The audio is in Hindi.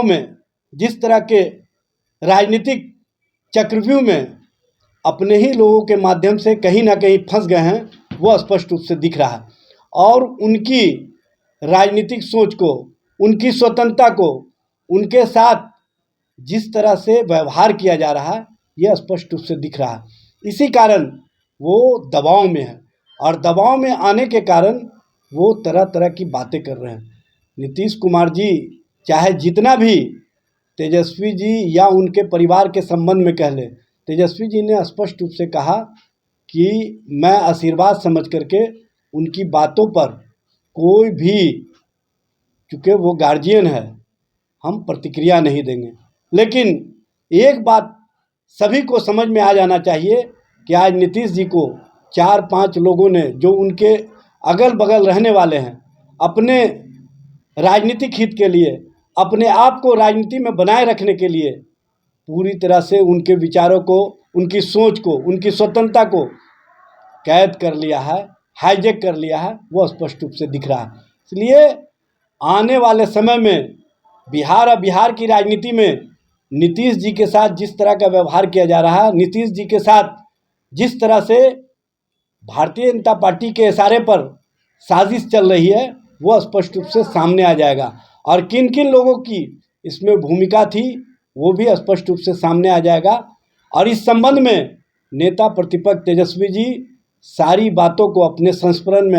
में जिस तरह के राजनीतिक चक्रव्यूह में अपने ही लोगों के माध्यम से कहीं ना कहीं फंस गए हैं, वो स्पष्ट रूप से दिख रहा है। और उनकी राजनीतिक सोच को, उनकी स्वतंत्रता को, उनके साथ जिस तरह से व्यवहार किया जा रहा है, यह स्पष्ट रूप से दिख रहा है। इसी कारण वो दबाव में है, और दबाव में आने के कारण वो तरह तरह की बातें कर रहे हैं। नीतीश कुमार जी चाहे जितना भी तेजस्वी जी या उनके परिवार के संबंध में कह लें, तेजस्वी जी ने स्पष्ट रूप से कहा कि मैं आशीर्वाद समझ करके उनकी बातों पर कोई भी, चूँकि वो गार्जियन है, हम प्रतिक्रिया नहीं देंगे। लेकिन एक बात सभी को समझ में आ जाना चाहिए कि आज नीतीश जी को 4-5 लोगों ने, जो उनके अगल बगल रहने वाले हैं, अपने राजनीतिक हित के लिए, अपने आप को राजनीति में बनाए रखने के लिए पूरी तरह से उनके विचारों को, उनकी सोच को, उनकी स्वतंत्रता को कैद कर लिया है, हाईजैक कर लिया है, वो स्पष्ट रूप से दिख रहा है। इसलिए आने वाले समय में बिहार और बिहार की राजनीति में नीतीश जी के साथ जिस तरह का व्यवहार किया जा रहा है, नीतीश जी के साथ जिस तरह से भारतीय जनता पार्टी के इशारे पर साजिश चल रही है, वो स्पष्ट रूप से सामने आ जाएगा। और किन किन लोगों की इसमें भूमिका थी, वो भी स्पष्ट रूप से सामने आ जाएगा। और इस संबंध में नेता प्रतिपक्ष तेजस्वी जी सारी बातों को अपने संस्मरण में